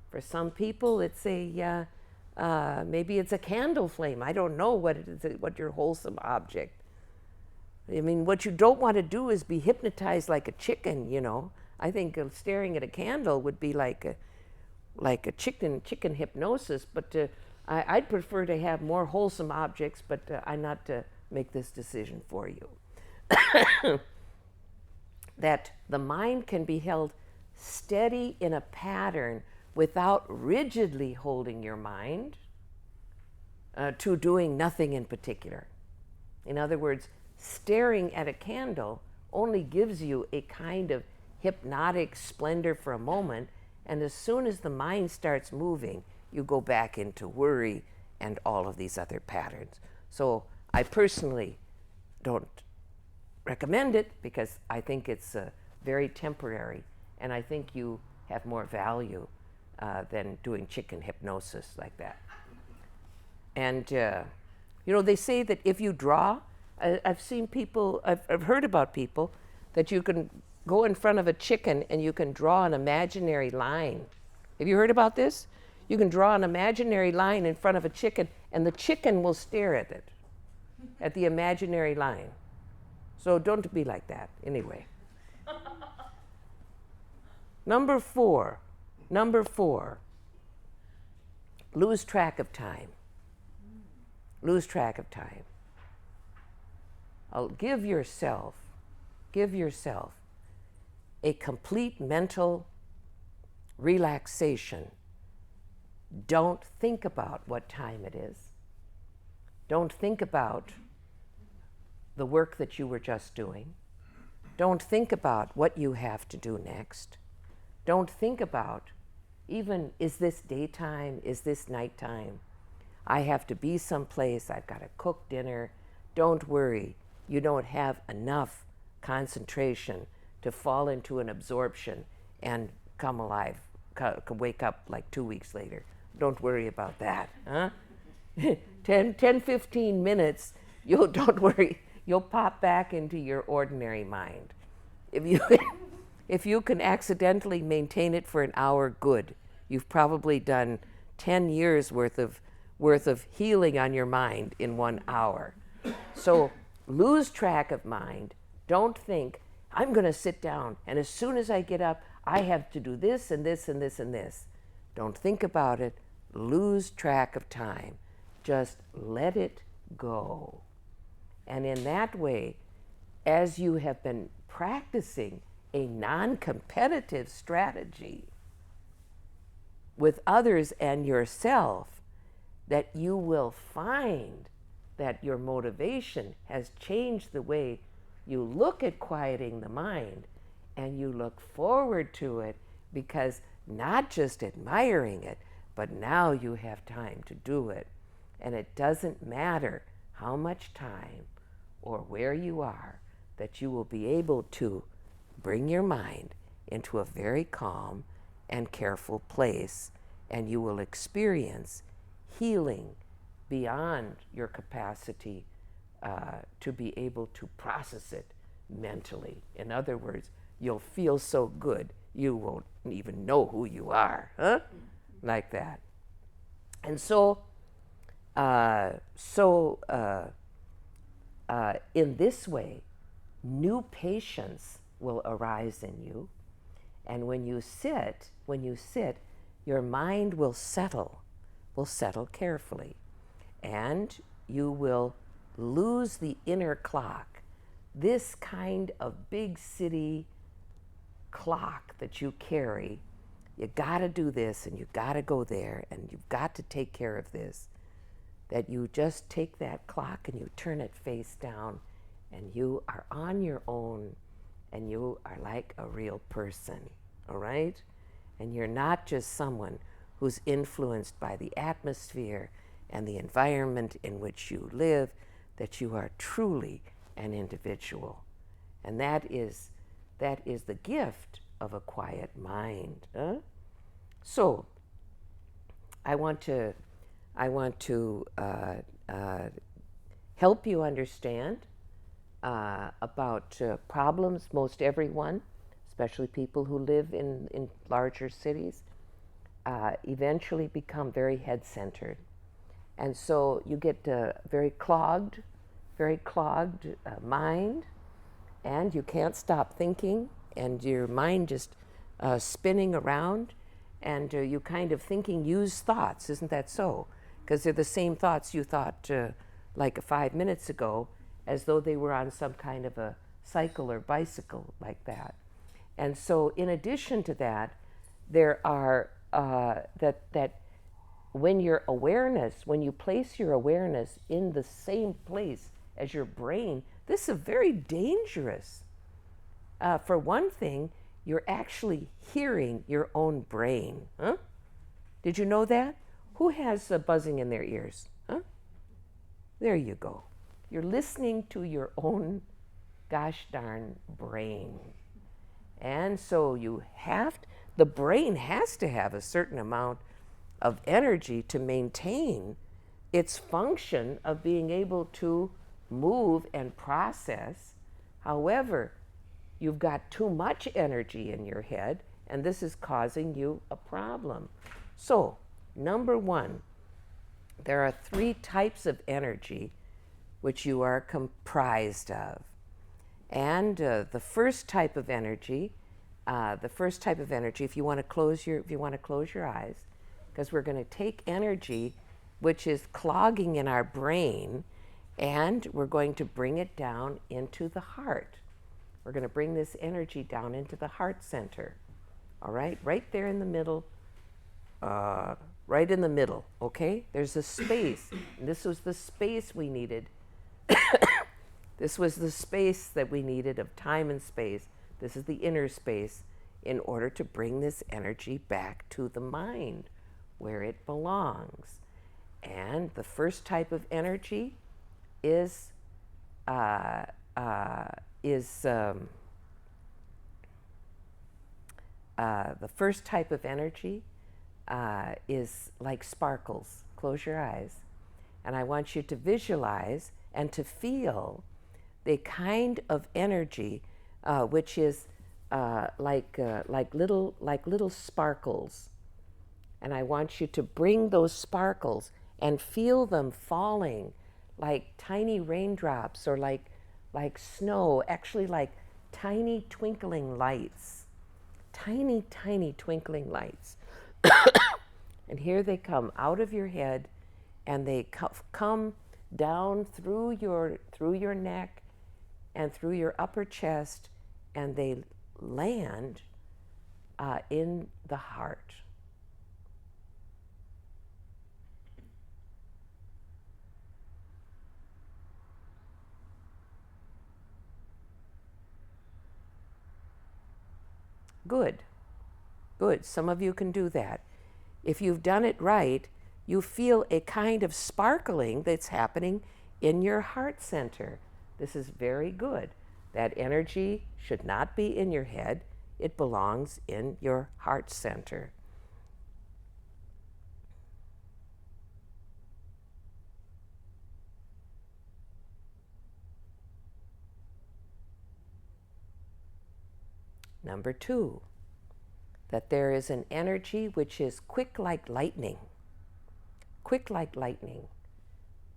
For some people, it's maybe it's a candle flame. I don't know what it is, what your wholesome object. I mean, what you don't want to do is be hypnotized like a chicken, you know. I think staring at a candle would be like a chicken hypnosis, but I'd prefer to have more wholesome objects, but I'm not to make this decision for you. That the mind can be held steady in a pattern without rigidly holding your mind to doing nothing in particular. In other words, staring at a candle only gives you a kind of hypnotic splendor for a moment, and as soon as the mind starts moving, you go back into worry and all of these other patterns. So I personally don't recommend it because I think it's very temporary, and I think you have more value than doing chicken hypnosis like that. And they say that if you draw, I've seen people, I've heard about people that you can go in front of a chicken and you can draw an imaginary line. Have you heard about this? You can draw an imaginary line in front of a chicken and the chicken will stare at it, at the imaginary line. So don't be like that, anyway. Number four, lose track of time. Lose track of time. Give yourself a complete mental relaxation. Don't think about what time it is. Don't think about the work that you were just doing. Don't think about what you have to do next. Don't think about even, is this daytime? Is this nighttime? I have to be someplace. I've got to cook dinner. Don't worry. You don't have enough concentration to fall into an absorption and come alive, wake up like 2 weeks later. Don't worry about that. Huh? 15 minutes, don't worry. You'll pop back into your ordinary mind. If you can accidentally maintain it for an hour, good. You've probably done 10 years worth of healing on your mind in 1 hour. So lose track of mind. Don't think, I'm going to sit down, and as soon as I get up, I have to do this and this and this and this. Don't think about it. Lose track of time. Just let it go. And in that way, as you have been practicing a non-competitive strategy with others and yourself, that you will find that your motivation has changed the way you look at quieting the mind, and you look forward to it because not just admiring it, but now you have time to do it. And it doesn't matter how much time or where you are, that you will be able to bring your mind into a very calm and careful place, and you will experience healing beyond your capacity to be able to process it mentally. In other words, you'll feel so good you won't even know who you are, huh? Like that. And so, in this way, new patience will arise in you, and when you sit, your mind will settle carefully, and you will lose the inner clock, this kind of big city clock that you carry. You got to do this, and you got to go there, and you've got to take care of this. That you just take that clock and you turn it face down, and you are on your own, and you are like a real person, all right? And you're not just someone who's influenced by the atmosphere and the environment in which you live, that you are truly an individual. And that is the gift of a quiet mind. Huh? So, I want to help you understand about problems. Most everyone, especially people who live in larger cities, eventually become very head-centered. And so you get a very clogged mind, and you can't stop thinking, and your mind just spinning around, and you kind of thinking used thoughts. Isn't that so? Because they're the same thoughts you thought like 5 minutes ago, as though they were on some kind of a cycle or bicycle like that. And so in addition to that, there are that when you place your awareness in the same place as your brain, this is very dangerous. For one thing, you're actually hearing your own brain. Huh? Did you know that? Who has buzzing in their ears? Huh? There you go. You're listening to your own gosh darn brain. And so the brain has to have a certain amount of energy to maintain its function of being able to move and process. However, you've got too much energy in your head, and this is causing you a problem. So, number one, there are 3 types of energy which you are comprised of. And the first type of energy, if you want to close your eyes, because we're going to take energy which is clogging in our brain, and we're going to bring it down into the heart. We're going to bring this energy down into the heart center. All right? Right there in the middle. Right in the middle, okay? There's a space. And this was the space we needed. This was the space that we needed of time and space. This is the inner space in order to bring this energy back to the mind where it belongs. And the first type of energy is like sparkles. Close your eyes. And I want you to visualize and to feel the kind of energy which is like little sparkles. And I want you to bring those sparkles and feel them falling like tiny raindrops, or like snow, actually like tiny twinkling lights. Tiny, tiny twinkling lights. And here they come out of your head, and they come down through your neck and through your upper chest, and they land in the heart. Good. Good. Some of you can do that. If you've done it right, you feel a kind of sparkling that's happening in your heart center. This is very good. That energy should not be in your head. It belongs in your heart center. Number 2, that there is an energy which is quick like lightning,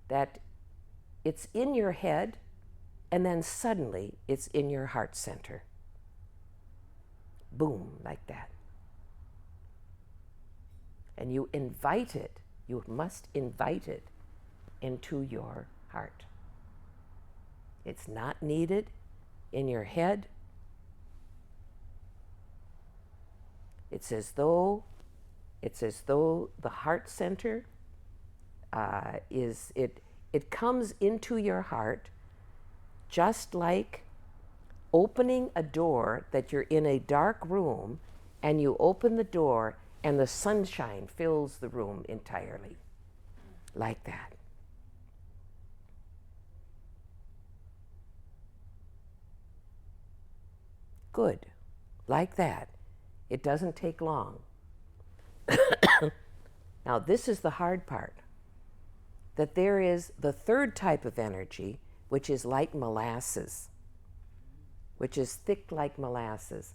that it's in your head and then suddenly it's in your heart center. Boom, like that. And you invite it, you must invite it into your heart. It's not needed in your head. It's as though the heart center it comes into your heart just like opening a door, that you're in a dark room and you open the door and the sunshine fills the room entirely. Like that. Good. Like that. It doesn't take long. Now, this is the hard part. That there is the third type of energy, which is like molasses, which is thick like molasses.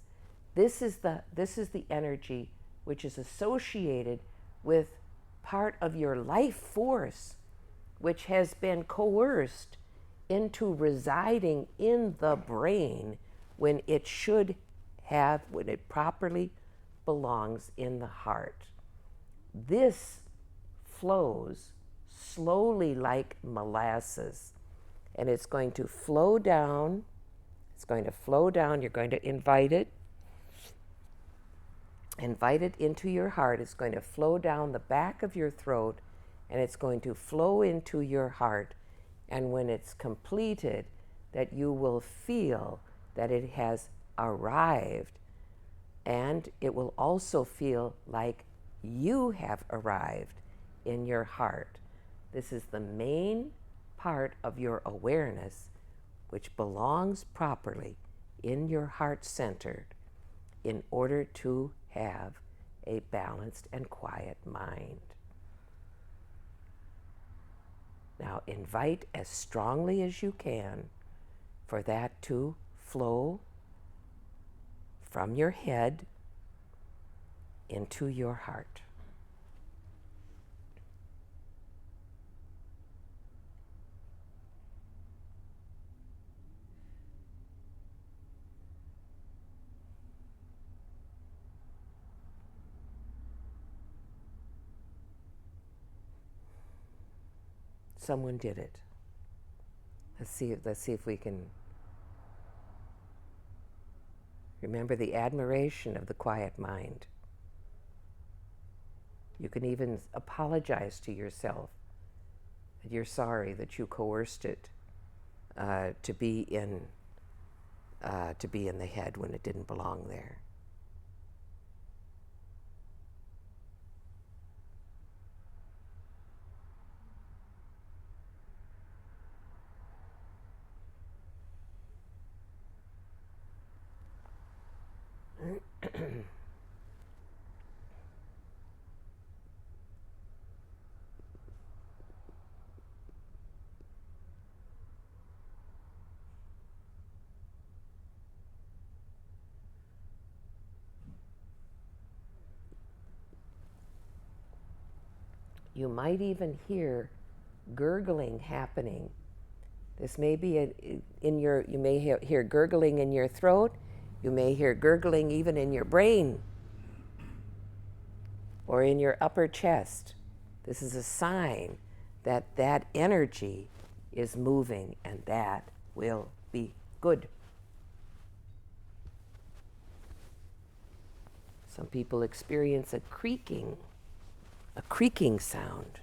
This is the energy which is associated with part of your life force, which has been coerced into residing in the brain when it properly belongs in the heart. This flows slowly like molasses, and it's going to flow down. It's going to flow down. You're going to invite it into your heart. It's going to flow down the back of your throat, and it's going to flow into your heart. And when it's completed, that you will feel that it has arrived, and it will also feel like you have arrived in your heart. This is the main part of your awareness, which belongs properly in your heart center in order to have a balanced and quiet mind. Now invite as strongly as you can for that to flow from your head into your heart. Someone did it. Let's see if we can remember the admiration of the quiet mind. You can even apologize to yourself that you're sorry that you coerced it to be in the head when it didn't belong there. You might even hear gurgling happening. This may be you may hear gurgling in your throat. You may hear gurgling even in your brain or in your upper chest. This is a sign that that energy is moving, and that will be good. Some people experience a creaking sound.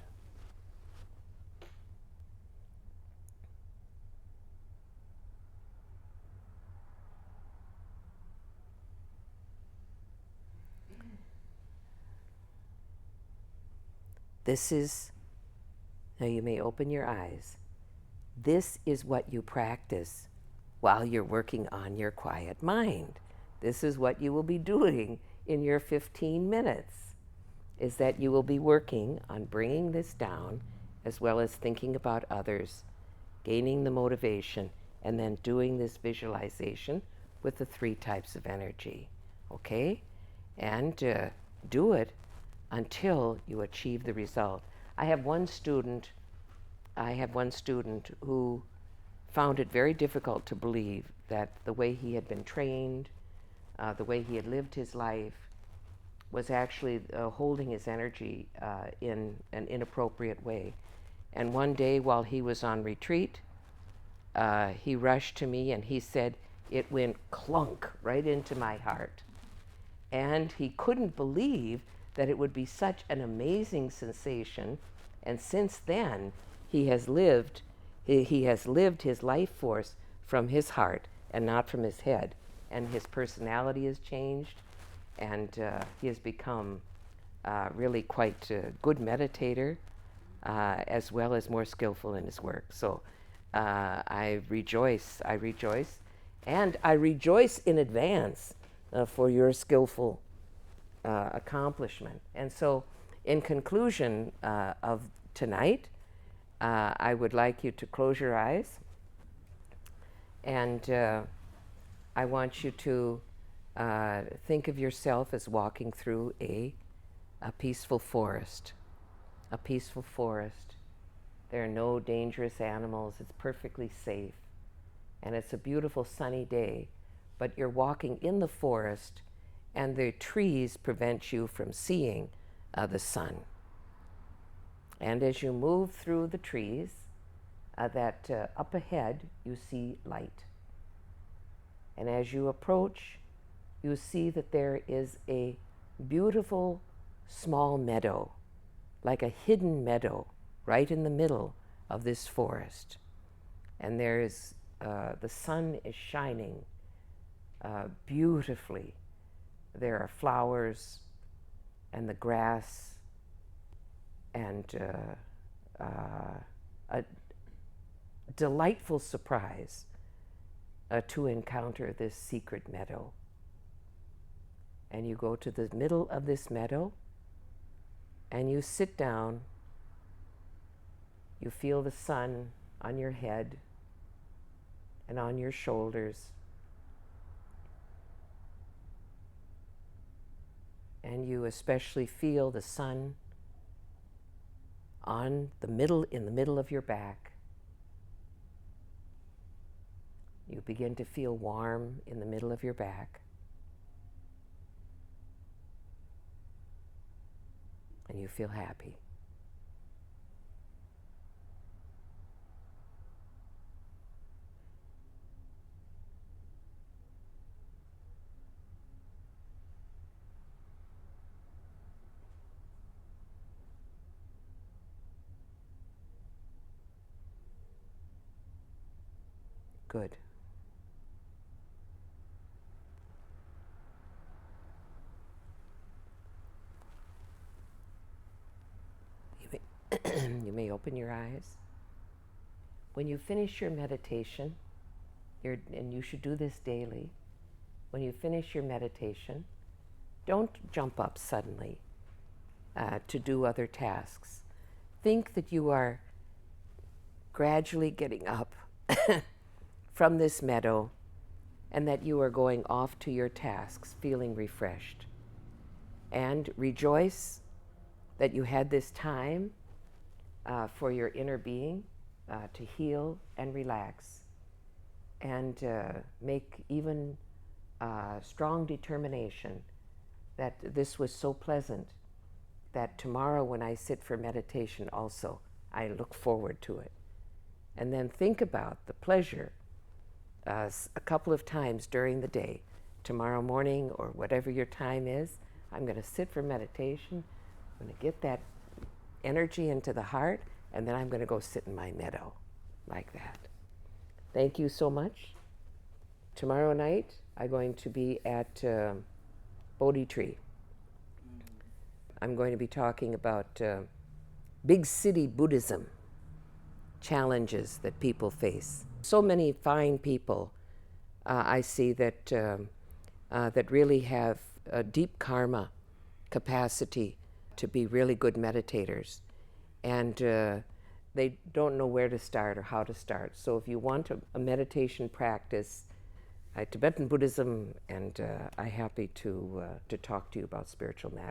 Now you may open your eyes. This is what you practice while you're working on your quiet mind. This is what you will be doing in your 15 minutes, is that you will be working on bringing this down as well as thinking about others, gaining the motivation, and then doing this visualization with the 3 types of energy, okay? And do it until you achieve the result. I have one student who found it very difficult to believe that the way he had been trained, the way he had lived his life, was actually holding his energy in an inappropriate way. And one day while he was on retreat, he rushed to me and he said, it went clunk right into my heart. And he couldn't believe that it would be such an amazing sensation. And since then, he has lived his life force from his heart and not from his head. And his personality has changed, and he has become really quite a good meditator, as well as more skillful in his work. So I rejoice, and I rejoice in advance for your skillful accomplishment. And so, in conclusion of tonight, I would like you to close your eyes, and I want you to think of yourself as walking through a peaceful forest. A peaceful forest. There are no dangerous animals. It's perfectly safe. And it's a beautiful sunny day. But you're walking in the forest, and the trees prevent you from seeing the sun. And as you move through the trees, up ahead, you see light. And as you approach, you see that there is a beautiful small meadow, like a hidden meadow, right in the middle of this forest. And there is, the sun is shining beautifully. There are flowers and the grass and a delightful surprise to encounter this secret meadow. And you go to the middle of this meadow and you sit down. You feel the sun on your head and on your shoulders. And you especially feel the sun in the middle of your back. You begin to feel warm in the middle of your back. And you feel happy. Good. You may open your eyes. When you finish your meditation, and you should do this daily, when you finish your meditation, don't jump up suddenly to do other tasks. Think that you are gradually getting up from this meadow and that you are going off to your tasks feeling refreshed. And rejoice that you had this time for your inner being to heal and relax, and make even strong determination that this was so pleasant that tomorrow when I sit for meditation also, I look forward to it. And then think about the pleasure a couple of times during the day. Tomorrow morning or whatever your time is, I'm going to sit for meditation. I'm going to get that energy into the heart, and then I'm going to go sit in my meadow like that. Thank you so much. Tomorrow night, I'm going to be at Bodhi Tree. I'm going to be talking about big city Buddhism, challenges that people face. So many fine people I see that that really have a deep karma capacity to be really good meditators, and they don't know where to start or how to start. So if you want a meditation practice, Tibetan Buddhism, and I'm happy to talk to you about spiritual matters.